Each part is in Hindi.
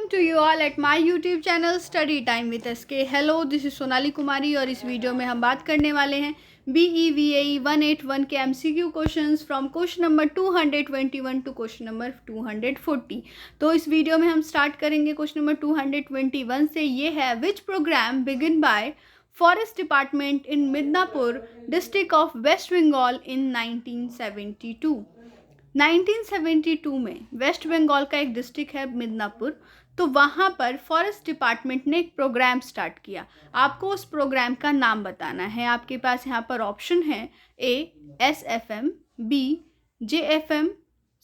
Welcome to you all at my YouTube channel study time with SK. Hello, this is Sonali Kumari और इस वीडियो में हम बात करने वाले हैं BEVAE 181 के MCQ questions from question number 221 to question number 240। तो इस वीडियो में हम स्टार्ट करेंगे क्वेश्चन नंबर 221 से। ये है which program begin by forest department in Midnapore district of west Bengal in 1972। 1972 में वेस्ट बंगाल का एक डिस्ट्रिक्ट है मिदनापुर, तो वहाँ पर फॉरेस्ट डिपार्टमेंट ने एक प्रोग्राम स्टार्ट किया। आपको उस प्रोग्राम का नाम बताना है। आपके पास यहाँ पर ऑप्शन है A SFM, B JFM,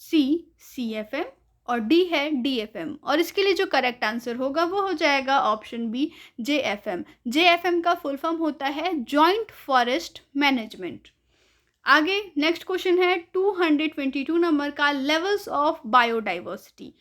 C CFM और D है DFM। और इसके लिए जो करेक्ट आंसर होगा वो हो जाएगा ऑप्शन B JFM। JFM का फुल फॉर्म होता है जॉइंट फॉरेस्ट मैनेजमेंट। आगे नेक्स्ट क्वेश्चन है 222 नंबर का, लेवल्स ऑफ बायोडाइवर्सिटी।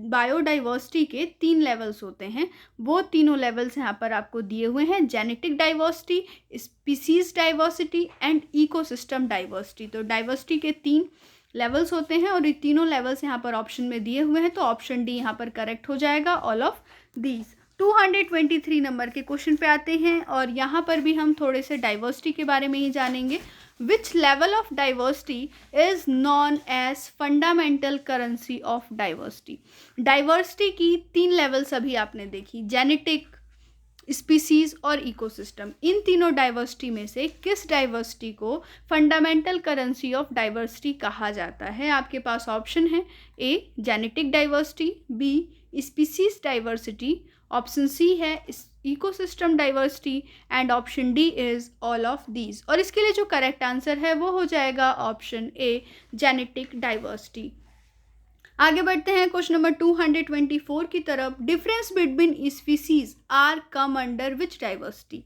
बायोडाइवर्सिटी के 3 लेवल्स होते हैं। वो तीनों लेवल्स यहाँ पर आपको दिए हुए हैं, genetic diversity, species diversity and ecosystem diversity. तो डाइवर्सिटी के 3 लेवल्स होते हैं और ये तीनों लेवल्स यहाँ पर ऑप्शन में दिए हुए हैं, तो ऑप्शन डी यहाँ पर करेक्ट हो जाएगा, ऑल ऑफ दीज। 223 नंबर के क्वेश्चन पे आते हैं और यहाँ पर भी हम थोड़े से डाइवर्सिटी के बारे में ही जानेंगे। Which level of diversity is known as fundamental currency of diversity. Diversity की 3 लेवल्स अभी आपने देखी, जेनेटिक, स्पीसीज और इकोसिस्टम। इन तीनों डाइवर्सिटी में से किस डाइवर्सिटी को फंडामेंटल करेंसी ऑफ डाइवर्सिटी कहा जाता है? आपके पास ऑप्शन है A genetic diversity, B species diversity, option C है ecosystem diversity and option D is all of these. और इसके लिए जो करेक्ट आंसर है वो हो जाएगा ऑप्शन A जेनेटिक डाइवर्सिटी। आगे बढ़ते हैं क्वेश्चन नंबर 224 की तरफ। Difference between species are come under which diversity.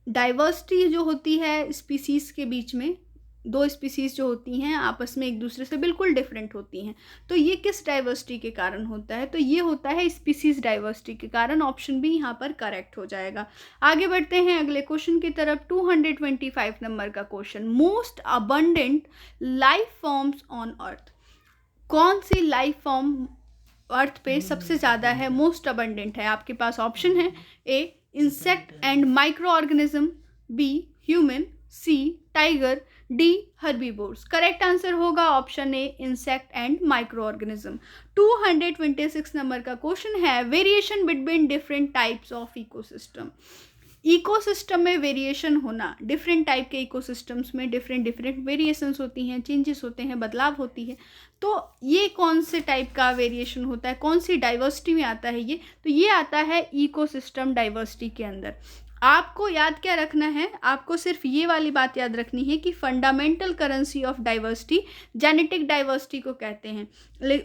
Diversity जो होती है स्पीसीज के बीच में, 2 स्पीसीज जो होती हैं आपस में एक दूसरे से बिल्कुल डिफरेंट होती हैं, तो ये किस डाइवर्सिटी के कारण होता है? तो ये होता है स्पीसीज डाइवर्सिटी के कारण। ऑप्शन बी यहाँ पर करेक्ट हो जाएगा। आगे बढ़ते हैं अगले क्वेश्चन की तरफ। 225 नंबर का question, most abundant life forms on earth. कौन सी लाइफ फॉर्म अर्थ पे सबसे ज़्यादा है, मोस्ट अबंडेंट है? आपके पास ऑप्शन है A insect and micro organism, B human, C tiger, D herbivores. Correct answer होगा option A insect and micro organism. 226 number का क्वेश्चन है, variation between different types of ecosystem. Ecosystem में वेरिएशन होना, डिफरेंट टाइप के इकोसिस्टम्स में डिफरेंट वेरिएशंस होती हैं, चेंजेस होते हैं, बदलाव होती है। तो ये कौन से टाइप का वेरिएशन होता है, कौन सी डाइवर्सिटी में आता है ये? तो ये आता है इकोसिस्टम डाइवर्सिटी के अंदर। आपको याद क्या रखना है? आपको सिर्फ ये वाली बात याद रखनी है कि fundamental currency of diversity genetic diversity को कहते हैं।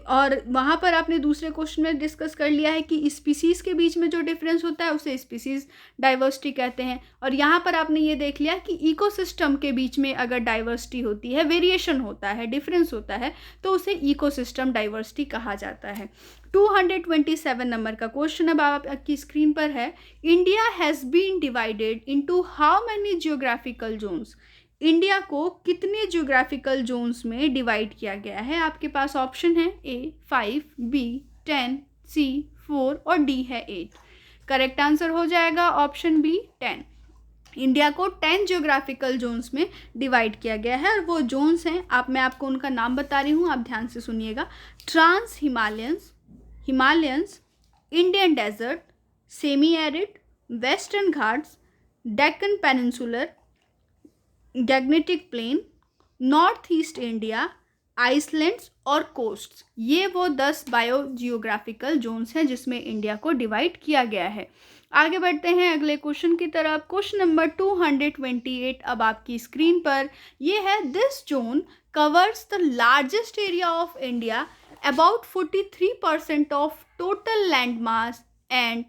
और वहाँ पर आपने दूसरे क्वेश्चन में डिस्कस कर लिया है कि स्पीसीज के बीच में जो डिफरेंस होता है उसे स्पीसीज डाइवर्सिटी कहते हैं। और यहाँ पर आपने ये देख लिया कि इकोसिस्टम के बीच में अगर डाइवर्सिटी होती है, वेरिएशन होता है, डिफरेंस होता है, तो उसे इकोसिस्टम डाइवर्सिटी कहा जाता है। 227 नंबर का क्वेश्चन अब आपकी स्क्रीन पर है। India has been divided into how many geographical zones. India को कितने जियोग्राफिकल जोन्स में डिवाइड किया गया है? आपके पास ऑप्शन है A 5, B 10, C 4 और D है 8। करेक्ट आंसर हो जाएगा ऑप्शन B 10। इंडिया को 10 जियोग्राफिकल जोन्स में डिवाइड किया गया है और वो जोन्स हैं, मैं आपको उनका नाम बता रही हूँ, आप ध्यान से सुनिएगा। Trans Himalayans, Indian desert, semi arid, western Ghats, Deccan peninsular, Gangetic plain, north east India, islands और कोस्ट्स। ये वो 10 बायो जियोग्राफिकल जोन्स हैं जिसमें इंडिया को डिवाइड किया गया है। आगे बढ़ते हैं अगले क्वेश्चन की तरफ। क्वेश्चन नंबर 228 अब आपकी स्क्रीन पर ये है। This zone covers the largest area of India, about 43% of total land mass and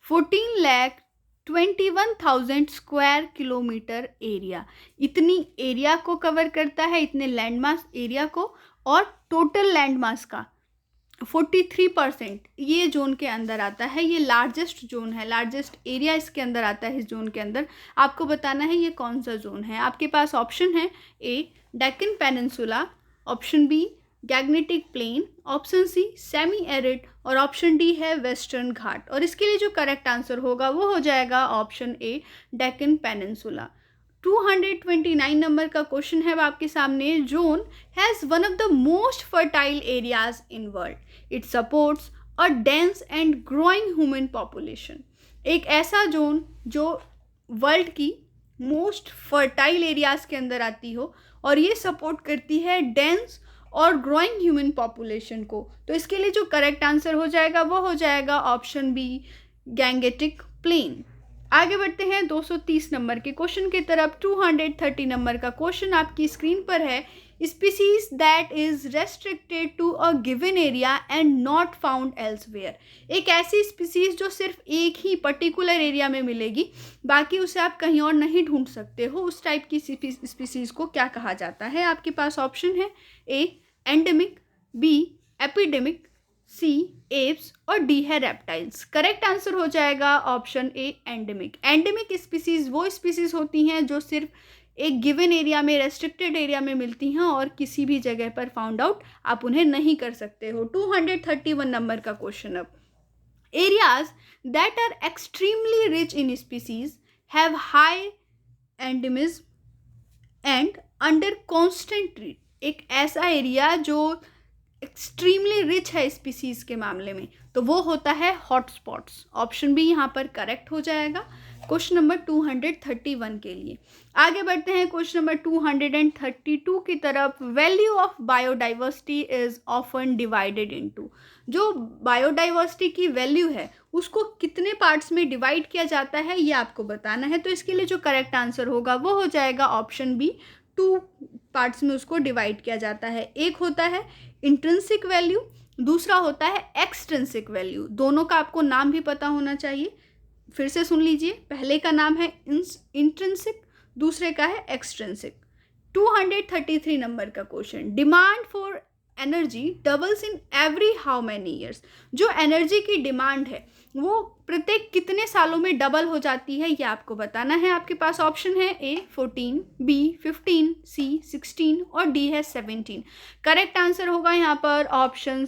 14,21,000 square kilometre area. इतनी एरिया को कवर करता है, इतने लैंड मास एरिया को, और टोटल लैंड मास का 43% ये जोन के अंदर आता है। ये लार्जेस्ट जोन है, लार्जेस्ट एरिया इसके अंदर आता है। इस जोन के अंदर आपको बताना है ये कौन सा जोन है। आपके पास ऑप्शन है A Deccan peninsula, option B Gangetic plain, option C semi arid और ऑप्शन डी है वेस्टर्न घाट। और इसके लिए जो करेक्ट आंसर होगा वो हो जाएगा option A Deccan peninsula. 229 number का क्वेश्चन है आपके सामने। Zone has one of the most fertile areas in world, it supports a dense and growing human population. एक ऐसा जोन जो वर्ल्ड की मोस्ट फर्टाइल एरियाज के अंदर आती हो और ये सपोर्ट करती है डेंस और ग्रोइंग ह्यूमन पॉपुलेशन को। तो इसके लिए जो करेक्ट आंसर हो जाएगा वो हो जाएगा ऑप्शन बी गैंगेटिक प्लेन। आगे बढ़ते हैं 230 नंबर के क्वेश्चन की तरफ। 230 नंबर का क्वेश्चन आपकी स्क्रीन पर है। Species that is restricted to a given area and not found elsewhere. एक ऐसी स्पीसीज जो सिर्फ एक ही पर्टिकुलर एरिया में मिलेगी, बाकी उसे आप कहीं और नहीं ढूंढ सकते हो, उस टाइप की स्पीसीज को क्या कहा जाता है। आपके पास ऑप्शन है ए एंडेमिक, बी एपिडेमिक, सी एप्स और डी है रेप्टाइल्स। करेक्ट आंसर हो जाएगा option A endemic. Endemic species वो स्पीसीज होती हैं जो सिर्फ एक गिवन एरिया में, रेस्ट्रिक्टेड एरिया में मिलती हैं और किसी भी जगह पर फाउंड आउट आप उन्हें नहीं कर सकते हो। 231 नंबर का क्वेश्चन अब। Areas that are extremely rich in species have high endemism and under constant threat. एक ऐसा एरिया जो एक्सट्रीमली रिच है स्पीसीज के मामले में, तो वो होता है हॉटस्पॉट्स। ऑप्शन बी यहाँ पर करेक्ट हो जाएगा क्वेश्चन नंबर 231 के लिए। आगे बढ़ते हैं क्वेश्चन नंबर 232 की तरफ। Value of biodiversity is often divided into. जो बायोडाइवर्सिटी की वैल्यू है उसको कितने पार्ट्स में डिवाइड किया जाता है ये आपको बताना है। तो इसके लिए जो करेक्ट आंसर होगा वो हो जाएगा ऑप्शन बी 2 पार्ट्स में उसको डिवाइड किया जाता है। एक होता है इंट्रिंसिक वैल्यू, दूसरा होता है एक्सट्रिंसिक वैल्यू। दोनों का आपको नाम भी पता होना चाहिए। फिर से सुन लीजिए, पहले का नाम है इंट्रिंसिक, दूसरे का है एक्सट्रिंसिक। 233 नंबर का question. Demand for energy doubles in every how many years. जो एनर्जी की डिमांड है वो प्रत्येक कितने सालों में डबल हो जाती है ये आपको बताना है। आपके पास ऑप्शन है ए 14, बी 15, सी 16 और डी है 17। करेक्ट आंसर होगा यहाँ पर ऑप्शन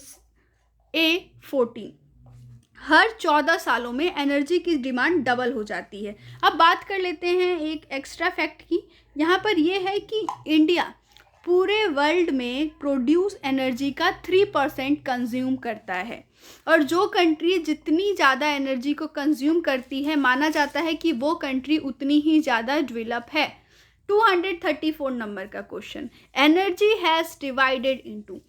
ए 14। हर 14 सालों में एनर्जी की डिमांड डबल हो जाती है। अब बात कर लेते हैं एक एक्स्ट्रा फैक्ट की। यहाँ पर यह है कि इंडिया पूरे वर्ल्ड में प्रोड्यूस एनर्जी का 3% कंज्यूम करता है, और जो कंट्री जितनी ज़्यादा एनर्जी को कंज्यूम करती है माना जाता है कि वो कंट्री उतनी ही ज़्यादा डेवलप है। 234 नंबर का question. Energy has divided into.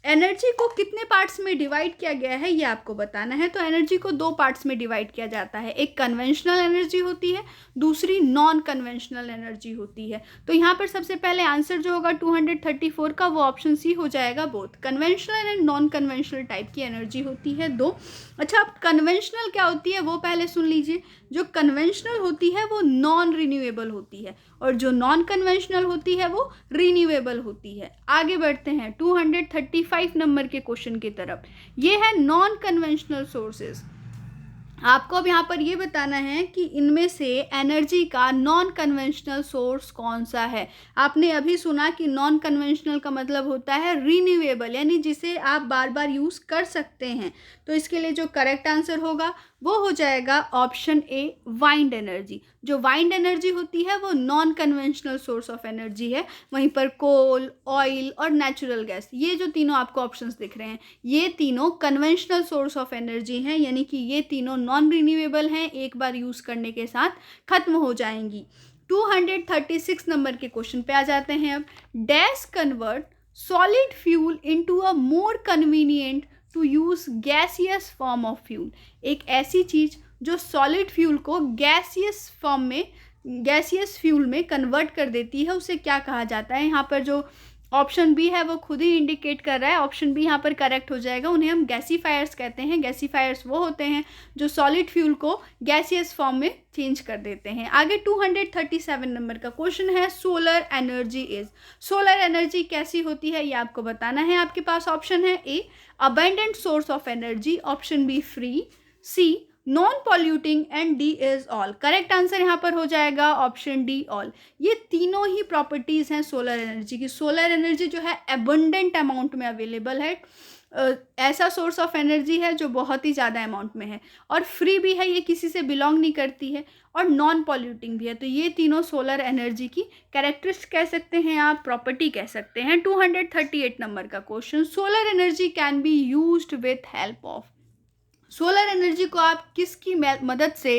Energy को कितने पार्ट्स में डिवाइड किया गया है ये आपको बताना है। तो एनर्जी को 2 पार्ट्स में डिवाइड किया जाता है। एक कन्वेंशनल एनर्जी होती है, दूसरी नॉन कन्वेंशनल एनर्जी होती है। तो यहाँ पर सबसे पहले आंसर जो होगा 234 का वो ऑप्शन सी हो जाएगा। Both conventional and non conventional type की एनर्जी होती है 2। अच्छा, अब कन्वेंशनल क्या होती है वो पहले सुन लीजिए। जो कन्वेंशनल होती है वो नॉन रिन्यूएबल होती है और जो नॉन कन्वेंशनल होती है वो रिन्यूएबल होती है। आगे बढ़ते हैं 235 नंबर के क्वेश्चन की तरफ। ये है नॉन कन्वेंशनल सोर्सेज। आपको अब यहाँ पर ये बताना है कि इनमें से एनर्जी का नॉन कन्वेंशनल सोर्स कौन सा है। आपने अभी सुना कि नॉन कन्वेंशनल का मतलब होता है रिन्यूएबल, यानी जिसे आप बार बार यूज़ कर सकते हैं। तो इसके लिए जो करेक्ट आंसर होगा वो हो जाएगा ऑप्शन ए वाइंड एनर्जी। जो वाइंड एनर्जी होती है वो non conventional source of energy है। वहीं पर कोल, ऑयल और नेचुरल गैस, ये जो तीनों आपको ऑप्शंस दिख रहे हैं ये तीनों कन्वेंशनल सोर्स ऑफ एनर्जी हैं, यानी कि ये तीनों नॉन रिन्यूएबल हैं, एक बार यूज़ करने के साथ खत्म हो जाएंगी। 236 नंबर के क्वेश्चन पे आ जाते हैं अब। Dash convert solid fuel into a more convenient to use gaseous form of fuel. एक ऐसी चीज़ जो सॉलिड फ्यूल को गैसियस फॉर्म में, गैसियस फ्यूल में कन्वर्ट कर देती है, उसे क्या कहा जाता है। यहाँ पर जो ऑप्शन बी है वो खुद ही इंडिकेट कर रहा है, ऑप्शन बी यहाँ पर करेक्ट हो जाएगा। उन्हें हम गैसीफायर्स कहते हैं। गैसीफायर्स वो होते हैं जो सॉलिड फ्यूल को गैसियस फॉर्म में चेंज कर देते हैं। आगे 237 नंबर का क्वेश्चन है, solar energy is. Solar energy कैसी होती है ये आपको बताना है। आपके पास ऑप्शन है A abundant source of energy, option B free, C non polluting and D is all. Correct answer यहाँ पर हो जाएगा ऑप्शन डी ऑल। ये तीनों ही प्रॉपर्टीज हैं सोलर एनर्जी की। सोलर एनर्जी जो है एबंडेंट अमाउंट में अवेलेबल है, ऐसा सोर्स ऑफ एनर्जी है जो बहुत ही ज़्यादा अमाउंट में है, और फ्री भी है, ये किसी से बिलोंग नहीं करती है, और नॉन पॉल्यूटिंग भी है। तो ये तीनों सोलर एनर्जी की कैरेक्टरिस्टिक कह सकते हैं आप, प्रॉपर्टी कह सकते हैं। 238 नंबर का question, solar energy can be used with help of. Solar energy को आप किसकी मदद से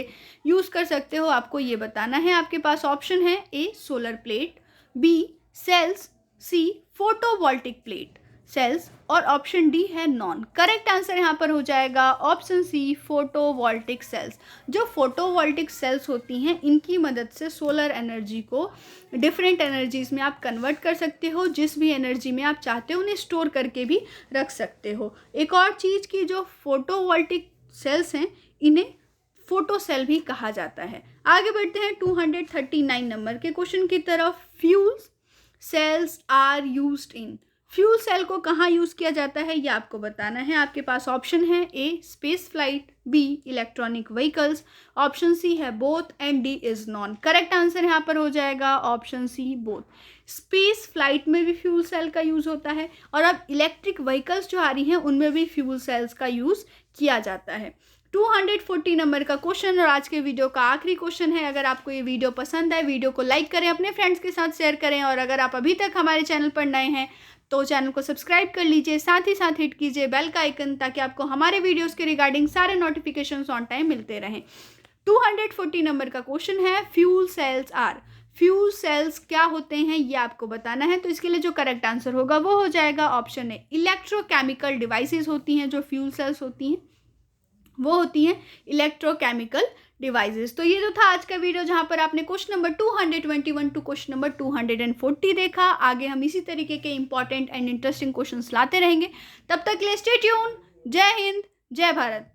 यूज़ कर सकते हो आपको ये बताना है। आपके पास ऑप्शन है ए सोलर प्लेट, बी सेल्स, सी फोटोवोल्टिक प्लेट सेल्स, और ऑप्शन डी है नॉन। करेक्ट आंसर यहाँ पर हो जाएगा ऑप्शन सी फोटोवोल्टिक सेल्स। जो फोटोवोल्टिक सेल्स होती हैं इनकी मदद से सोलर एनर्जी को डिफरेंट एनर्जीज में आप कन्वर्ट कर सकते हो। जिस भी एनर्जी में आप चाहते हो उन्हें स्टोर करके भी रख सकते हो। एक और चीज़ की, जो फोटोवोल्टिक सेल्स हैं इन्हें फोटो सेल भी कहा जाता है। आगे बढ़ते हैं 239 नंबर के क्वेश्चन की तरफ। Fuel cells are used in. Fuel cell को कहाँ यूज़ किया जाता है ये आपको बताना है। आपके पास ऑप्शन है A space flight, B electronic vehicles, option C है both, and D is none. Correct answer यहाँ पर हो जाएगा option C both. Space flight में भी फ्यूल सेल का यूज़ होता है, और अब इलेक्ट्रिक व्हीकल्स जो आ रही हैं उनमें भी फ्यूल सेल्स का यूज़ किया जाता है। 240 नंबर का क्वेश्चन और आज के वीडियो का आखिरी क्वेश्चन है। अगर आपको ये वीडियो पसंद आए, वीडियो को लाइक करें, अपने फ्रेंड्स के साथ शेयर करें, और अगर आप अभी तक हमारे चैनल पर नए हैं तो चैनल को सब्सक्राइब कर लीजिए, साथ ही साथ हिट कीजिए बेल का आइकन, ताकि आपको हमारे वीडियोस के रिगार्डिंग सारे नोटिफिकेशंस ऑन टाइम मिलते रहें। 240 नंबर का क्वेश्चन है, fuel cells are. Fuel cells क्या होते हैं ये आपको बताना है। तो इसके लिए जो करेक्ट आंसर होगा वो हो जाएगा ऑप्शन ए इलेक्ट्रोकेमिकल डिवाइसेस होती हैं। जो फ्यूल सेल्स होती हैं वो होती हैं इलेक्ट्रोकेमिकल डिवाइसेस। तो ये जो था आज का वीडियो, जहां पर आपने question number 221 to question number 240 देखा। आगे हम इसी तरीके के इंपॉर्टेंट एंड इंटरेस्टिंग क्वेश्चंस लाते रहेंगे। तब तक के लिए स्टे ट्यून। जय हिंद, जय भारत।